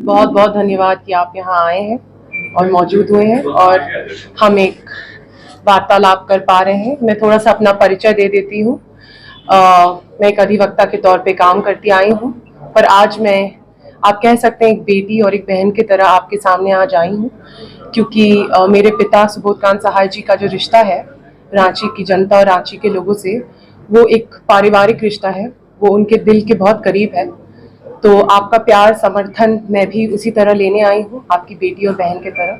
बहुत बहुत धन्यवाद कि आप यहाँ आए हैं और मौजूद हुए हैं और हम एक वार्तालाप कर पा रहे हैं। मैं थोड़ा सा अपना परिचय दे देती हूँ। मैं एक अधिवक्ता के तौर पे काम करती आई हूँ, पर आज मैं आप कह सकते हैं एक बेटी और एक बहन की तरह आपके सामने आज आई हूँ, क्योंकि मेरे पिता सुबोधकांत सहाय जी का जो रिश्ता है रांची की जनता और रांची के लोगों से, वो एक पारिवारिक रिश्ता है, वो उनके दिल के बहुत करीब है। तो आपका प्यार समर्थन मैं भी उसी तरह लेने आई हूँ, आपकी बेटी और बहन की तरह।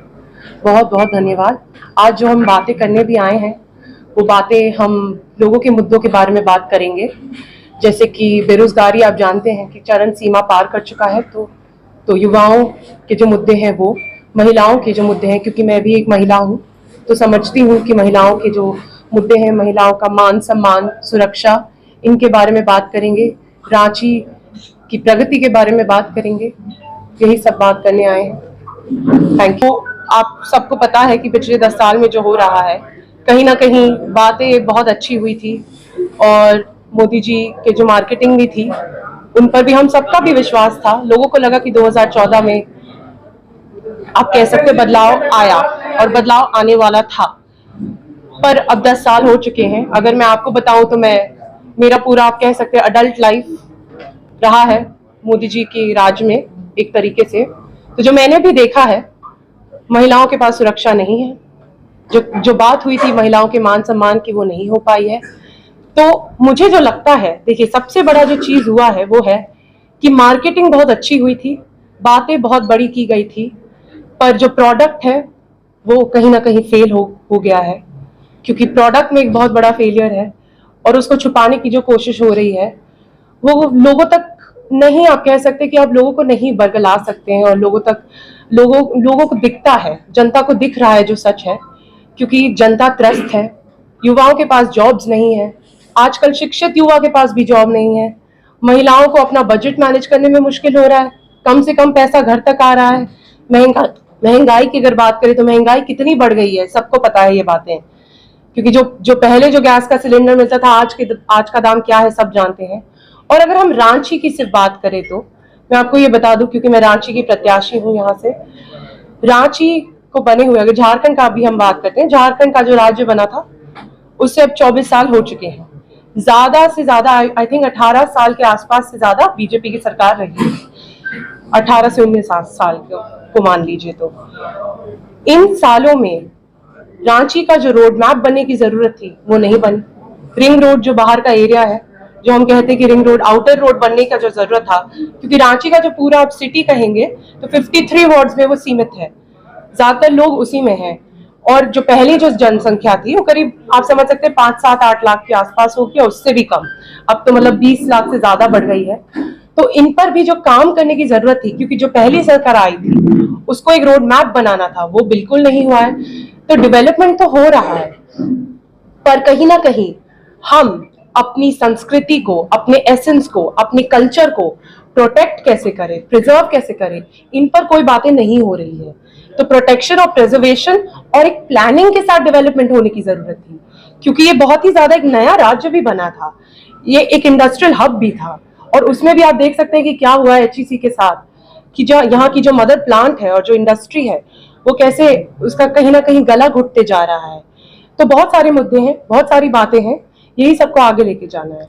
बहुत बहुत धन्यवाद। आज जो हम बातें करने भी आए हैं, वो बातें हम लोगों के मुद्दों के बारे में बात करेंगे, जैसे कि बेरोजगारी आप जानते हैं कि चरम सीमा पार कर चुका है। तो युवाओं के जो मुद्दे हैं, वो महिलाओं के जो मुद्दे हैं, क्योंकि मैं भी एक महिला हूँ तो समझती हूँ कि महिलाओं के जो मुद्दे हैं, महिलाओं का मान सम्मान, सुरक्षा, इनके बारे में बात करेंगे। रांची की प्रगति के बारे में बात करेंगे। यही सब बात करने आए हैं। Thank you. आप सबको पता है कि पिछले 10 साल में जो हो रहा है, कहीं ना कहीं बातें बहुत अच्छी हुई थी और मोदी जी के जो मार्केटिंग भी थी, उन पर भी हम सबका भी विश्वास था। लोगों को लगा कि 2014 में आप कह सकते बदलाव आया और बदलाव आने वाला था, पर अब 10 साल हो चुके हैं। अगर मैं आपको बताऊं तो मेरा पूरा आप कह सकते अडल्ट लाइफ रहा है मोदी जी के राज में एक तरीके से। तो जो मैंने भी देखा है, महिलाओं के पास सुरक्षा नहीं है। जो बात हुई थी महिलाओं के मान सम्मान की, वो नहीं हो पाई है। तो मुझे जो लगता है, देखिए सबसे बड़ा जो चीज हुआ है वो है कि मार्केटिंग बहुत अच्छी हुई थी, बातें बहुत बड़ी की गई थी, पर जो प्रोडक्ट है वो कहीं ना कहीं फेल हो गया है, क्योंकि प्रोडक्ट में एक बहुत बड़ा फेलियर है और उसको छुपाने की जो कोशिश हो रही है वो लोगों तक नहीं, आप कह सकते कि आप लोगों को नहीं बरगला सकते हैं, और लोगों को दिखता है, जनता को दिख रहा है जो सच है, क्योंकि जनता त्रस्त है। युवाओं के पास जॉब्स नहीं है, आजकल शिक्षित युवा के पास भी जॉब नहीं है। महिलाओं को अपना बजट मैनेज करने में मुश्किल हो रहा है, कम से कम पैसा घर तक आ रहा है। महंगाई की अगर बात करें तो महंगाई कितनी बढ़ गई है, सबको पता है ये बातें, क्योंकि जो पहले जो गैस का सिलेंडर मिलता था, आज का दाम क्या है सब जानते हैं। और अगर हम रांची की सिर्फ बात करें तो मैं आपको ये बता दूं, क्योंकि मैं रांची की प्रत्याशी हूं यहाँ से, रांची को बने हुए, अगर झारखंड का भी हम बात करते हैं, झारखंड का जो राज्य बना था उससे अब 24 साल हो चुके हैं। ज्यादा से ज्यादा आई थिंक 18 साल के आसपास से ज्यादा बीजेपी की सरकार रही है, 18 से 19 साल को मान लीजिए। तो इन सालों में रांची का जो रोड मैप बनने की जरूरत थी वो नहीं बनी। रिंग रोड जो बाहर का एरिया है, जो हम कहते हैं कि रिंग रोड, आउटर रोड बनने का जो जरूरत था, क्योंकि रांची का जो पूरा आप सिटी कहेंगे तो 53 वार्ड्स में वो सीमित है, ज्यादातर लोग उसी में हैं। और जो पहली जो जनसंख्या थी वो करीब आप समझ सकते हैं 5-7-8 लाख के आसपास होगी, और उससे भी कम। अब तो मतलब 20 लाख से ज्यादा बढ़ गई है। तो इन पर भी जो काम करने की जरूरत थी, क्योंकि जो पहली सरकार आई थी उसको एक रोड मैप बनाना था, वो बिल्कुल नहीं हुआ है। तो डेवलपमेंट तो हो रहा है, पर कहीं ना कहीं हम अपनी संस्कृति को, अपने एसेंस को, अपने कल्चर को प्रोटेक्ट कैसे करें, प्रिजर्व कैसे करें, इन पर कोई बातें नहीं हो रही है। तो प्रोटेक्शन और प्रिजर्वेशन और एक प्लानिंग के साथ डेवलपमेंट होने की जरूरत थी, क्योंकि ये बहुत ही ज्यादा एक नया राज्य भी बना था, ये एक इंडस्ट्रियल हब भी था। और उसमें भी आप देख सकते हैं कि क्या हुआ है एचईसी के साथ, कि जो यहाँ की जो मदर प्लांट है और जो इंडस्ट्री है, वो कैसे उसका कहीं ना कहीं गला घुटते जा रहा है। तो बहुत सारे मुद्दे हैं, बहुत सारी बातें हैं, यही सबको आगे लेके जाना है।